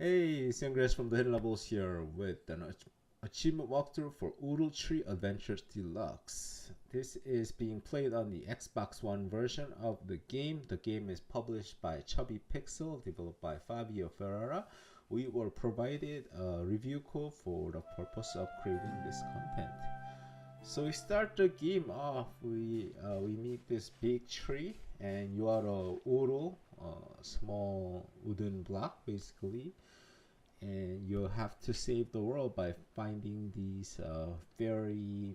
Hey, Sangriaz from the Hidden Levels here with an achievement walkthrough for Woodle Tree Adventures Deluxe. This is being played on the Xbox One version of the game. The game is published by Chubby Pixel, developed by Fabio Ferrara. We were provided a review code for the purpose of creating this content. So we start the game off. We meet this big tree, and you are a Woodle, a small wooden block basically, and you have to save the world by finding these fairy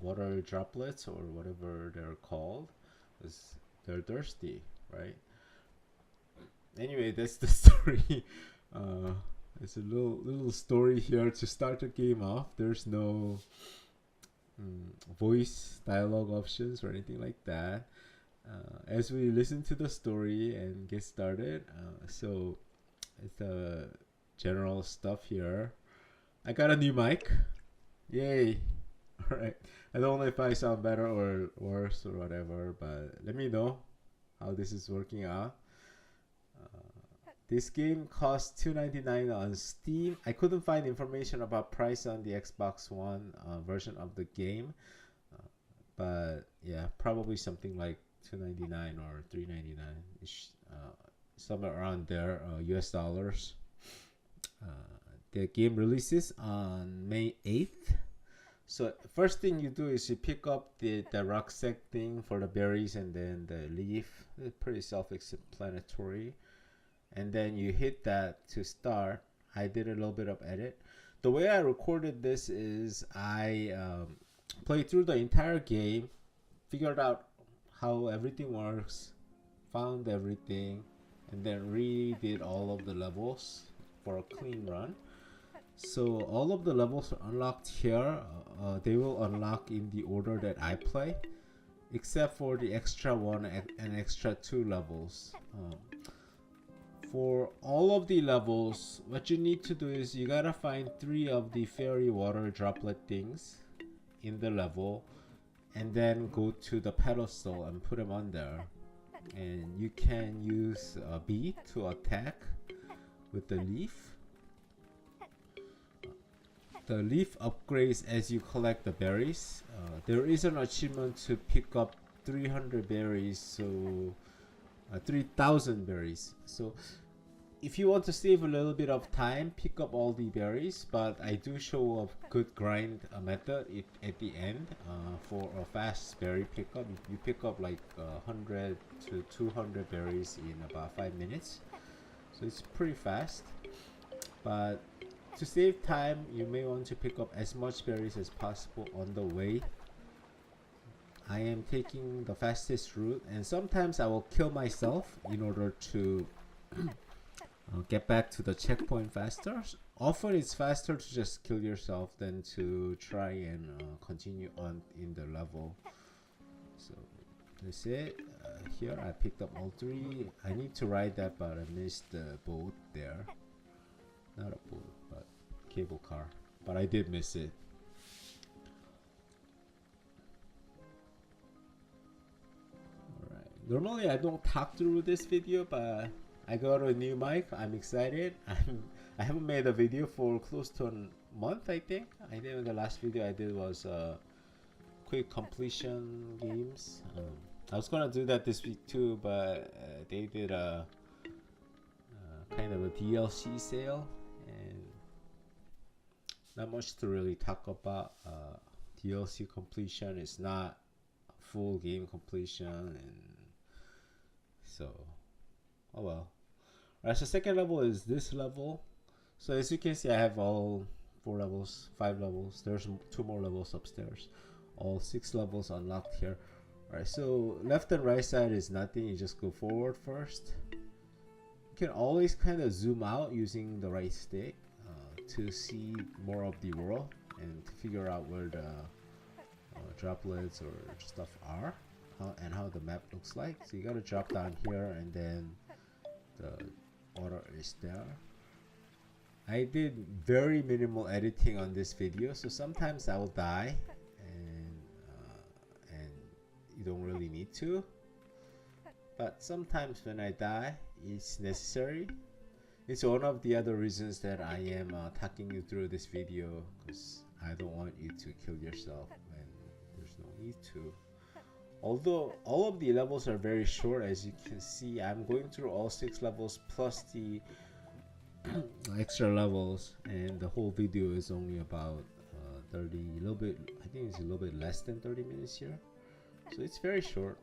water droplets or whatever they're called, because they're thirsty, right? Anyway, that's the story. It's a little story here to start the game off. There's no voice dialogue options or anything like that. As we listen to the story and get started, so it's general stuff here. I got a new mic. Yay! Alright. I don't know if I sound better or worse or whatever, but let me know how this is working out. This game costs $2.99 on Steam. I couldn't find information about price on the Xbox One version of the game, but yeah, probably something like $2.99 or $3.99, somewhere around there, US dollars. The game releases on May 8th. So first thing you do is you pick up the rucksack thing for the berries and then the leaf. It's pretty self-explanatory. And then you hit that to start. I did a little bit of edit. The way I recorded this is I played through the entire game, figured out how everything works, found everything, and then redid all of the levels for a clean run. So all of the levels are unlocked here. They will unlock in the order that I play, except for the extra one and extra two levels. For all of the levels, what you need to do is you gotta find 3 of the fairy water droplet things in the level, and then go to the pedestal and put them on there. And you can use a bee to attack with the leaf. The leaf upgrades as you collect the berries. There is an achievement to pick up 300 berries, so 3,000 berries. So if you want to save a little bit of time, pick up all the berries, but I do show a good grind method at the end for a fast berry pickup. You pick up like 100 to 200 berries in about 5 minutes, so it's pretty fast. But to save time, you may want to pick up as much berries as possible on the way. I am taking the fastest route, and sometimes I will kill myself in order to get back to the checkpoint faster. Often it's faster to just kill yourself than to try and continue on in the level. So that's it. Here I picked up all 3. I need to ride that, but I missed the boat there. Not a boat, but cable car. But I did miss it. Normally I don't talk through this video, but I got a new mic. I'm excited. I haven't made a video for close to a month, I think. I think the last video I did was quick completion games. I was gonna do that this week too, but they did a kind of a DLC sale, and not much to really talk about. DLC completion is not full game completion, and so oh well. Alright, so second level is this level. So as you can see, I have all 4 levels, 5 levels. There's 2 more levels upstairs. All 6 levels unlocked here. Alright, so left and right side is nothing. You just go forward first. You can always kind of zoom out using the right stick to see more of the world and to figure out where the droplets or stuff are, and how the map looks like. So you gotta drop down here, and then the water is there. I did very minimal editing on this video, so sometimes I will die, and you don't really need to. But sometimes when I die, it's necessary. It's one of the other reasons that I am talking you through this video, because I don't want you to kill yourself when there's no need to. Although all of the levels are very short, as you can see, I'm going through all 6 levels plus the extra levels, and the whole video is only about 30, a little bit, I think it's a little bit less than 30 minutes here, so it's very short.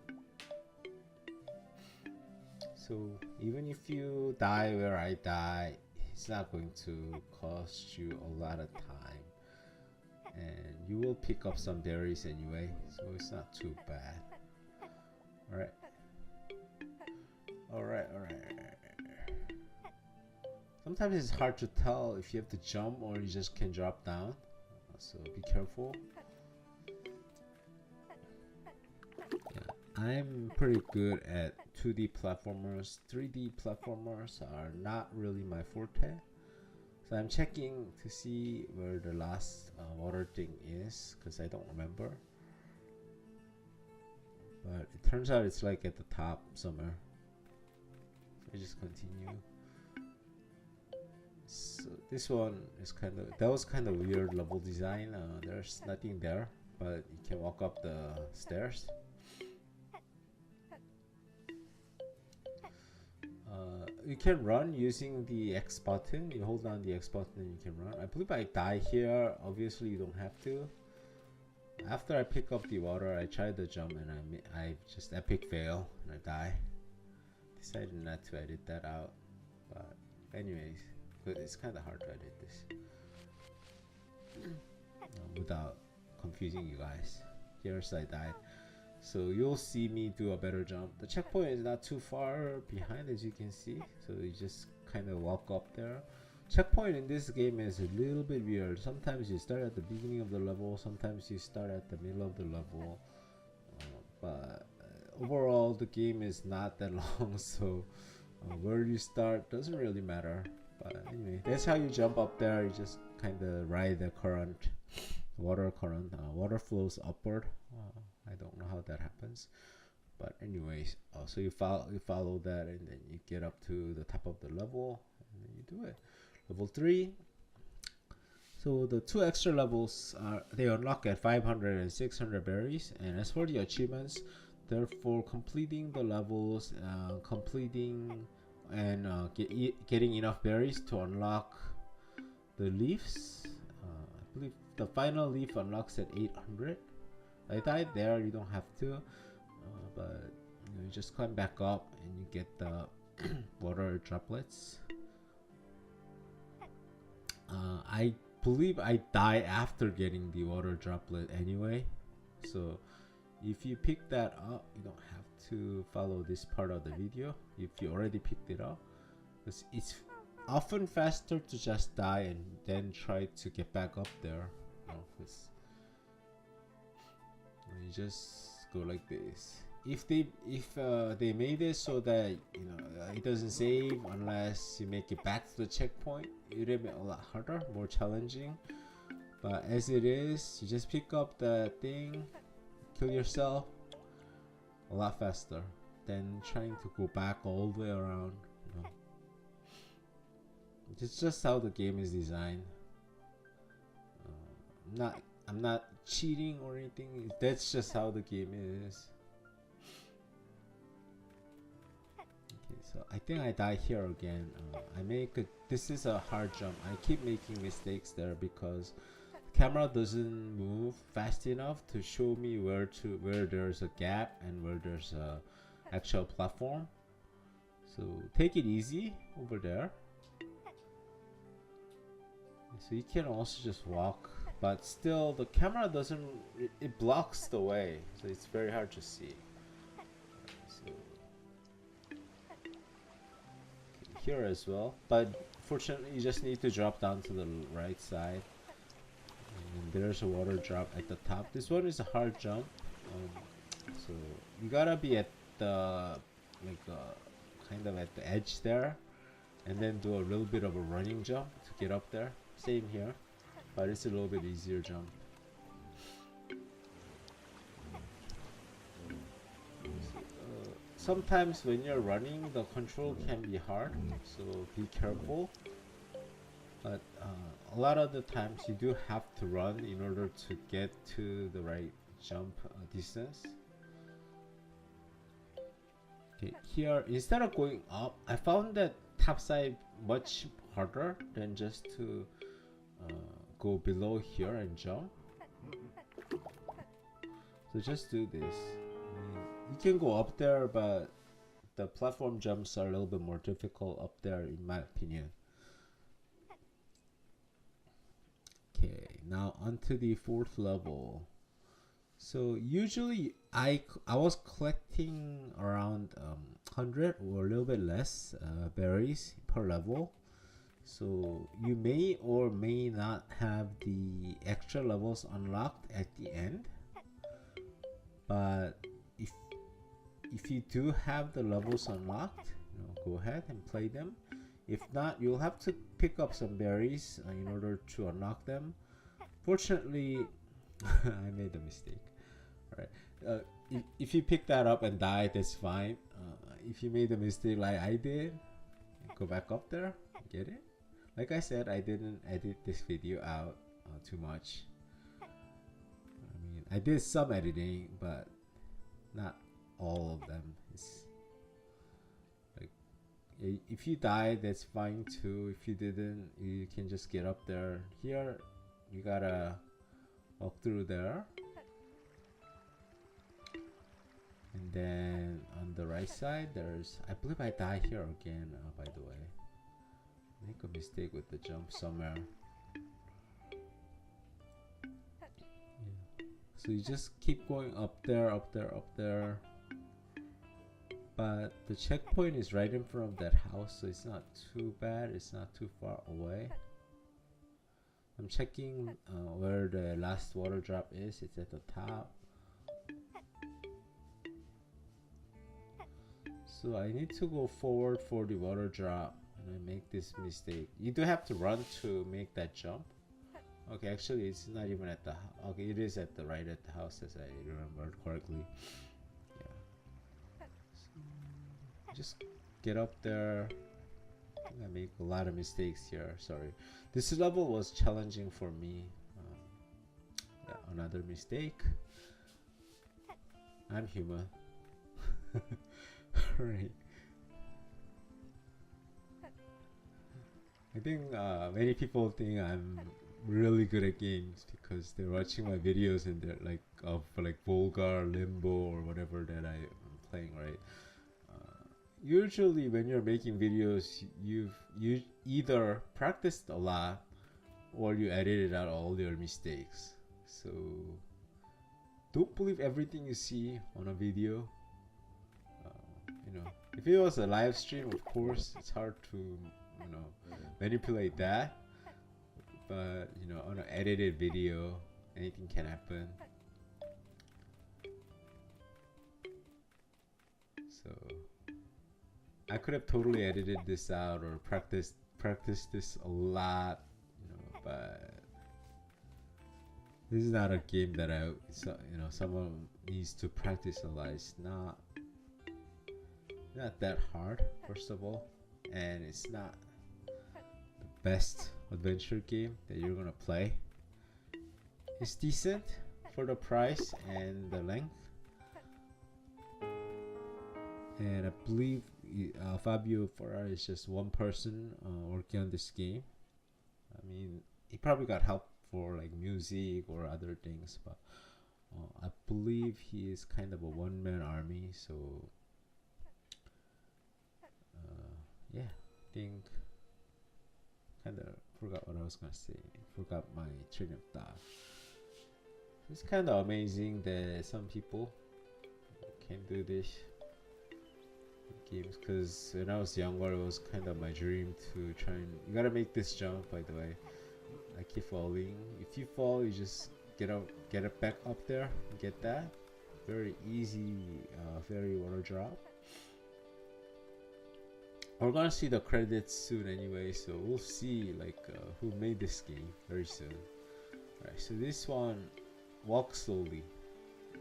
So even if you die where I die, it's not going to cost you a lot of time, and you will pick up some berries anyway, so it's not too bad. Alright. Alright. Sometimes it's hard to tell if you have to jump or you just can drop down, so be careful. I'm pretty good at 2D platformers. 3D platformers are not really my forte. So I'm checking to see where the last water thing is, because I don't remember. But it turns out it's like at the top somewhere. So I just continue. So this one is that was kind of weird level design. There's nothing there, but you can walk up the stairs. You can run using the X button. You hold down the X button and you can run. I believe I die here. Obviously you don't have to. After I pick up the water, I tried to jump and I just epic fail and I die. Decided not to edit that out. But anyways, it's kind of hard to edit this without confusing you guys. Here's I died. So you'll see me do a better jump. The checkpoint is not too far behind, as you can see, so you just kind of walk up there. Checkpoint in this game is a little bit weird. Sometimes you start at the beginning of the level, sometimes you start at the middle of the level, but overall the game is not that long, so where you start doesn't really matter. But anyway, that's how you jump up there. You just kind of ride the current, water current. Water flows upward. I don't know how that happens, but anyways, so you follow that, and then you get up to the top of the level, and then you do it. Level 3. So the 2 extra levels they unlock at 500 and 600 berries, and as for the achievements, therefore completing the levels, completing and getting enough berries to unlock the leaves. I believe the final leaf unlocks at 800. I died there, you don't have to, but you just climb back up and you get the water droplets. I believe I die after getting the water droplet anyway, so if you pick that up, you don't have to follow this part of the video if you already picked it up, because it's often faster to just die and then try to get back up there. You just go like this. If they made it so that it doesn't save unless you make it back to the checkpoint, it would have been a lot harder, more challenging. But as it is, you just pick up the thing, kill yourself a lot faster than trying to go back all the way around. It's just how the game is designed. I'm not cheating or anything. That's just how the game is. Okay, so I think I die here again. This is a hard jump. I keep making mistakes there because the camera doesn't move fast enough to show me where there's a gap and where there's a actual platform. So take it easy over there. So you can also just walk, but still the camera doesn't, it blocks the way, so it's very hard to see. So here as well, but fortunately you just need to drop down to the right side, and there's a water drop at the top. This one is a hard jump, so you gotta be at the kind of at the edge there, and then do a little bit of a running jump to get up there. Same here, but it's a little bit easier jump. sometimes when you're running, the control can be hard, so be careful. But a lot of the times you do have to run in order to get to the right jump distance. Okay, here instead of going up, I found that top side much harder than just to go below here and jump. So just do this. You can go up there, but the platform jumps are a little bit more difficult up there in my opinion. Okay, now onto the 4th level. So usually I was collecting around 100 or a little bit less berries per level. So you may or may not have the extra levels unlocked at the end. But if you do have the levels unlocked, go ahead and play them. If not, you'll have to pick up some berries in order to unlock them. Fortunately, I made a mistake. Alright, if you pick that up and die, that's fine. If you made a mistake like I did, go back up there, get it? Like I said, I didn't edit this video out too much. I mean, I did some editing, but not all of them. It's like, if you died, that's fine too. If you didn't, you can just get up there. Here, you gotta walk through there. And then on the right side, there's, I believe I died here again, by the way. Make a mistake with the jump somewhere. Yeah. So you just keep going up there, up there, up there. But the checkpoint is right in front of that house, so it's not too bad. It's not too far away. I'm checking where the last water drop is. It's at the top. So I need to go forward for the water drop, and I make this mistake. You do have to run to make that jump. Okay, actually it's not even at the okay, it is at the right at the house as I remembered correctly. Yeah. So just get up there. I make a lot of mistakes here. Sorry. This level was challenging for me. Yeah, another mistake. I'm human. Right. I think many people think I'm really good at games because they're watching my videos and they're like of like Volgar, Limbo, or whatever that I'm playing, right? Usually when you're making videos, you either practiced a lot or you edited out all your mistakes. So don't believe everything you see on a video. If it was a live stream, of course it's hard to manipulate that, but on an edited video anything can happen. So I could have totally edited this out or practiced this a lot, but this is not a game that someone needs to practice a lot. It's not that hard, first of all, and it's not the best adventure game that you're gonna play. It's decent for the price and the length, and I believe Fabio Ferrari is just one person working on this game. I mean, he probably got help for like music or other things, but I believe he is kind of a one-man army. So yeah, I think kind of forgot what I was gonna say. Forgot my train of thought. It's kind of amazing that some people can do this games, because when I was younger it was kind of my dream to try and you gotta make this jump. By the way, I keep falling. If you fall, you just get it back up there and get that. Very easy fairy water drop. We're gonna see the credits soon anyway, so we'll see like who made this game very soon. Alright, so this one, walk slowly,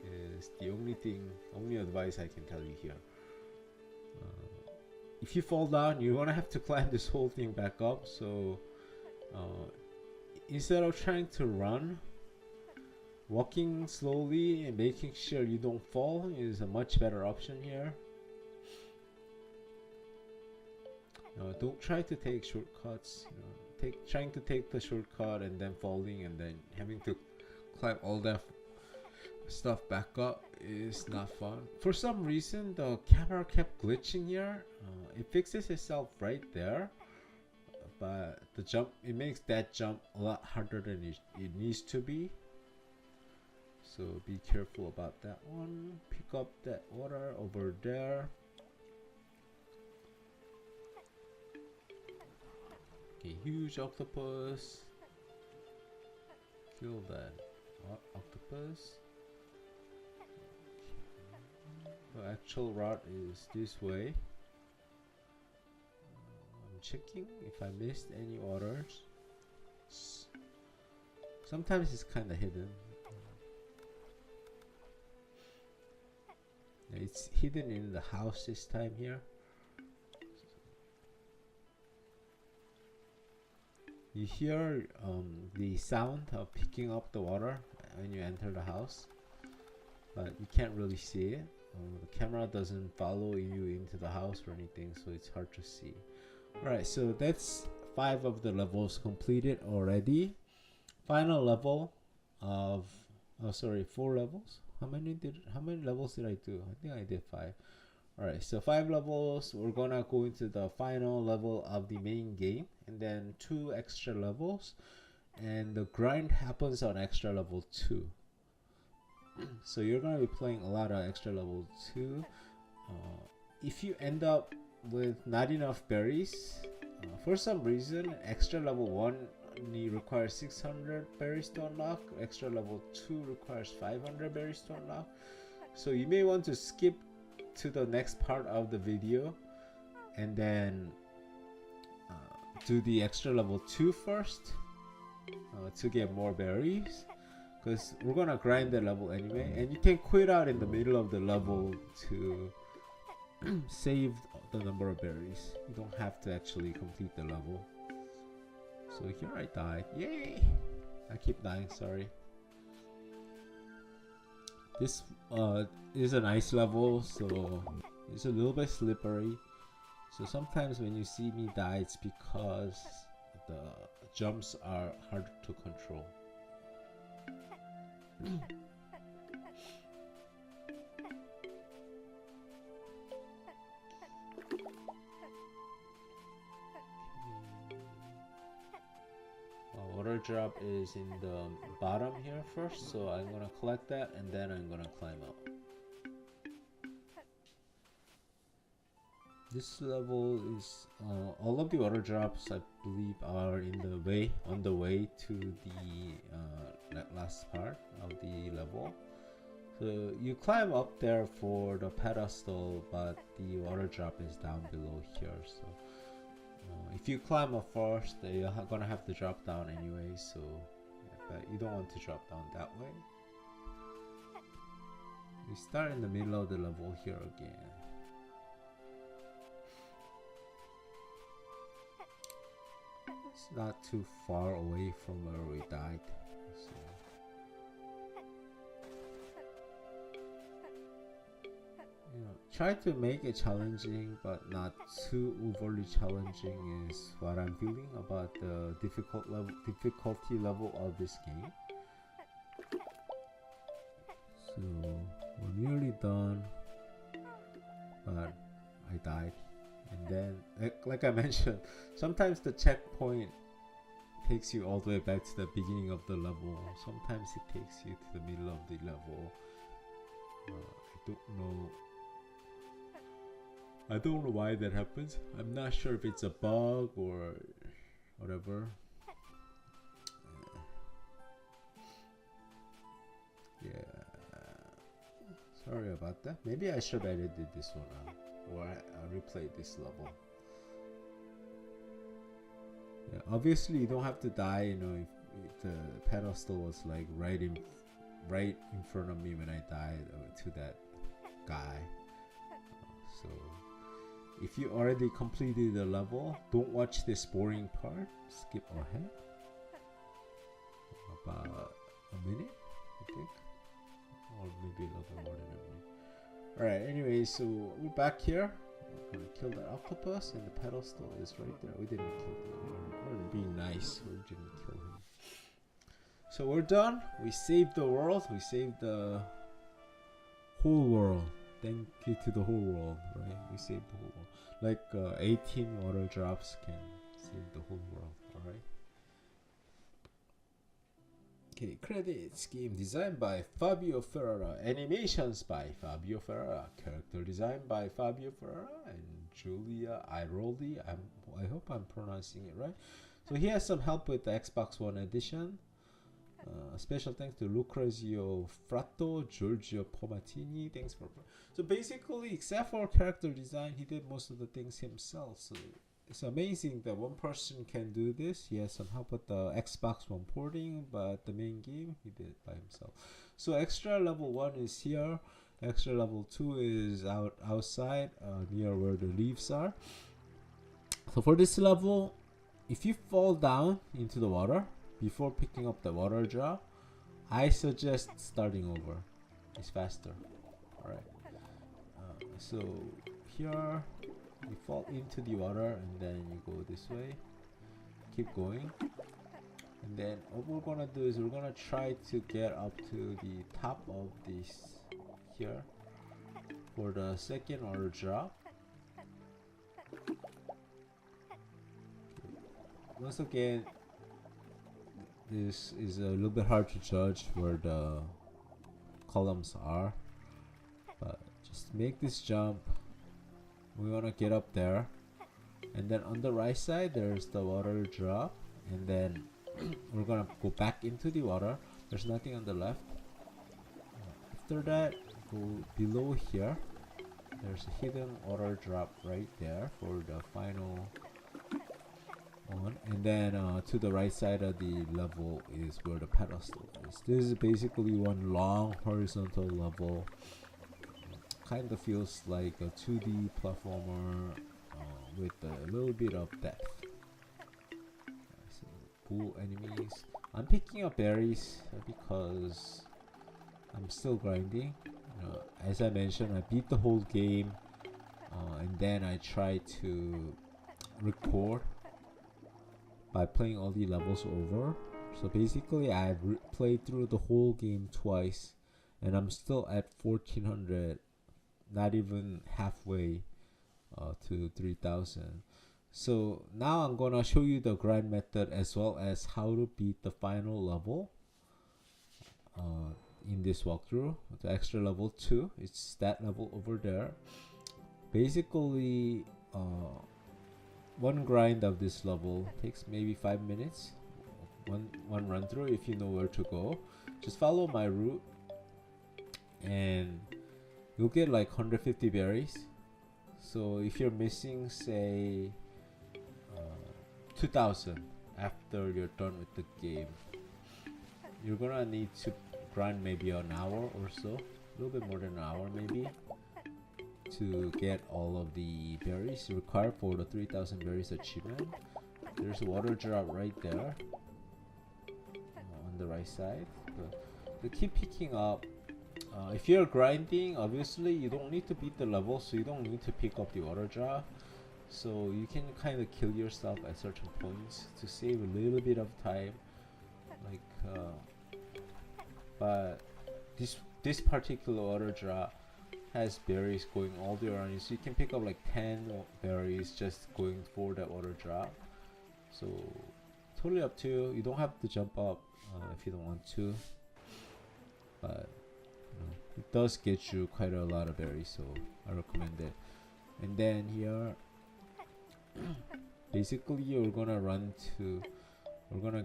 is the only advice I can tell you here. If you fall down, you're gonna have to climb this whole thing back up. So instead of trying to run, walking slowly and making sure you don't fall is a much better option here. Don't try to take shortcuts. Trying to take the shortcut and then falling and then having to climb all that stuff back up is not fun. For some reason, the camera kept glitching here. It fixes itself right there, but the jump, it makes that jump a lot harder than it needs to be. So be careful about that one. Pick up that water over there. Okay, huge octopus. Kill that octopus. The actual route is this way. I'm checking if I missed any orders. Sometimes it's kind of hidden. It's hidden in the house this time here. You hear the sound of picking up the water when you enter the house, but you can't really see it. The camera doesn't follow you into the house or anything, so it's hard to see. Alright, so that's 5 of the levels completed already. Final level of 4 levels. How many levels did I do? I think I did 5. Alright, so 5 levels. We're gonna go into the final level of the main game, and then 2 extra levels, and the grind happens on extra level 2. So you're gonna be playing a lot of extra level 2. If you end up with not enough berries, for some reason extra level 1 only requires 600 berries to unlock, extra level 2 requires 500 berries to unlock. So you may want to skip to the next part of the video and then do the extra level 2 first to get more berries, because we're gonna grind the level anyway, and you can quit out in the middle of the level to save the number of berries. You don't have to actually complete the level. So here I died. Yay! I keep dying, sorry. This is an ice level, so it's a little bit slippery. So sometimes when you see me die, it's because the jumps are hard to control. Water drop is in the bottom here first, so I'm gonna collect that and then I'm gonna climb up. This level is all of the water drops, I believe, are on the way to the last part of the level. So you climb up there for the pedestal, but the water drop is down below here. So if you climb up first, you're gonna have to drop down anyway. So, yeah, but you don't want to drop down that way. We start in the middle of the level here again. It's not too far away from where we died. So. Try to make it challenging, but not too overly challenging is what I'm feeling about the difficulty level of this game. So we're nearly done, but I died. And then, like I mentioned, sometimes the checkpoint takes you all the way back to the beginning of the level. Sometimes it takes you to the middle of the level. I don't know why that happens. I'm not sure if it's a bug or whatever. Yeah. Sorry about that. Maybe I should have edited this one out, or I replayed this level. Yeah, obviously you don't have to die, if the pedestal was like right in front of me when I died to that guy. So if you already completed the level, don't watch this boring part. Skip ahead about a minute, I think, or maybe a little bit more than a minute. Alright, anyway, so we're back here. We're gonna kill that octopus, and the pedestal is right there. We didn't kill him. We're being nice. We didn't kill him. So we're done. We saved the world. We saved the whole world. Thank you to the whole world, right? We saved the whole world. Like 18 water drops can save the whole world, alright? Okay, credits. Game designed by Fabio Ferrara. Animations by Fabio Ferrara. Character design by Fabio Ferrara and Julia Iroldi. I hope I'm pronouncing it right. So he has some help with the Xbox One edition. Special thanks to Lucrezio Fratto, Giorgio Pomatini. Thanks for. So basically, except for character design, he did most of the things himself. So it's amazing that one person can do this. He has some help with the Xbox One porting, but the main game he did it by himself. So extra level 1 is here. Extra level 2 is outside near where the leaves are. So for this level, if you fall down into the water before picking up the water drop, I suggest starting over. It's faster. Alright. So here you fall into the water and then you go this way. Keep going. And then what we're gonna do is we're gonna try to get up to the top of this here for the second water drop. Okay. Once again, this is a little bit hard to judge where the columns are, but just make this jump. We want to get up there, and then on the right side there's the water drop, and then we're gonna go back into the water. There's nothing on the left. After that, go below here. There's a hidden water drop right there for the final one, and then to the right side of the level is where the pedestal is. This is basically one long horizontal level. Kind of feels like a 2D platformer with a little bit of depth. So cool enemies. I'm picking up berries because I'm still grinding. As I mentioned, I beat the whole game, and then I try to record by playing all the levels over. So basically I've played through the whole game twice, and I'm still at 1400, not even halfway to 3000. So now I'm gonna show you the grind method as well as how to beat the final level in this walkthrough. The extra level 2, it's that level over there. Basically one grind of this level takes maybe 5 minutes. One run through if you know where to go. Just follow my route and you'll get like 150 berries. So if you're missing say 2000 after you're done with the game, you're gonna need to grind maybe an hour or so, a little bit more than an hour maybe, to get all of the berries required for the 3000 berries achievement. There's a water drop right there on the right side. To keep picking up. If you're grinding, obviously you don't need to beat the level, so you don't need to pick up the water drop. So you can kind of kill yourself at certain points to save a little bit of time. Like, but this particular water drop has berries going all the way around you, so you can pick up like 10 berries just going for that water drop. So totally up to you. You don't have to jump up if you don't want to, but it does get you quite a lot of berries, so I recommend it. And then here basically we're gonna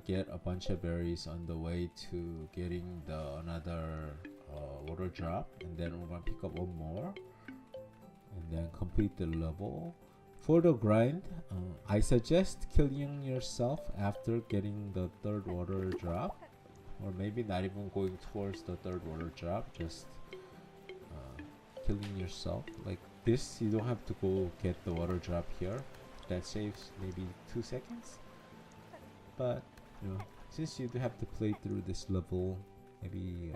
get a bunch of berries on the way to getting the another water drop, and then we're gonna pick up one more and then complete the level. For the grind, I suggest killing yourself after getting the third water drop, or maybe not even going towards the third water drop, just killing yourself. Like this, you don't have to go get the water drop here. That saves maybe 2 seconds. But you know, since you do have to play through this level maybe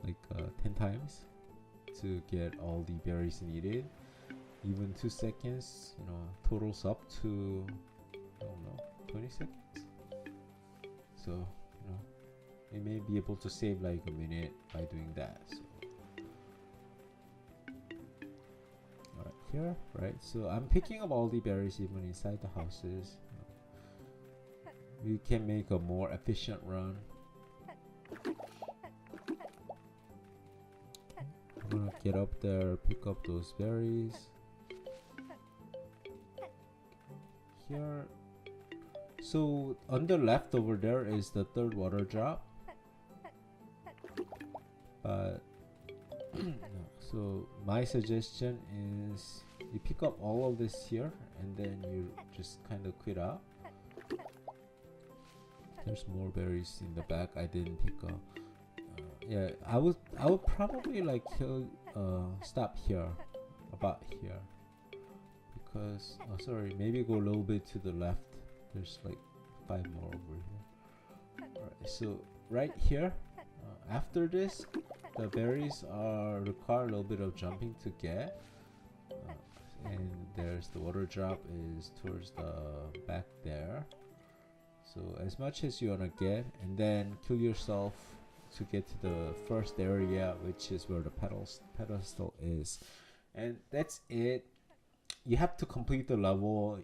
like 10 times to get all the berries needed, even 2 seconds, you know, totals up to, I don't know, 20 seconds. So you know, you may be able to save like a minute by doing that. So alright, here, right, so I'm picking up all the berries even inside the houses. You can make a more efficient run. I'm gonna get up there, pick up those berries. Here, so on the left over there is the third water drop, but so my suggestion is you pick up all of this here and then you just kind of quit out. There's more berries in the back I didn't pick up. Yeah, I would probably like stop here, about here, because sorry, maybe go a little bit to the left. There's like 5 more over here. Alright, so right here, after this, the berries require a little bit of jumping to get, and there's the water drop is towards the back there. So as much as you wanna get, and then kill yourself to get to the first area, which is where the pedestal is, and that's it. You have to complete the level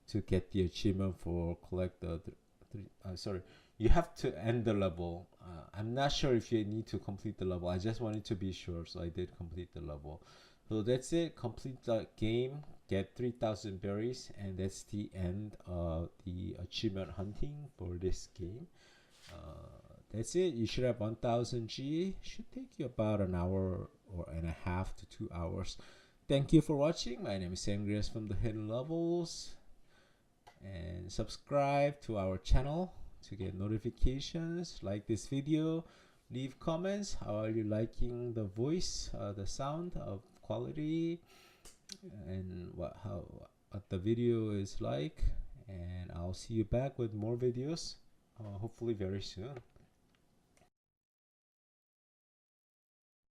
to get the achievement for collect the sorry, you have to end the level. I'm not sure if you need to complete the level. I just wanted to be sure, so I did complete the level. So that's it. Complete the game, get 3,000 berries, and that's the end of the achievement hunting for this game. That's it. You should have 1000 G. Should take you about an hour or and a half to 2 hours. Thank you for watching. My name is Sangriaz from the Hidden Levels, and subscribe to our channel to get notifications. Like this video, leave comments. How are you liking the voice, the sound of quality, and what the video is like. And I'll see you back with more videos, hopefully very soon.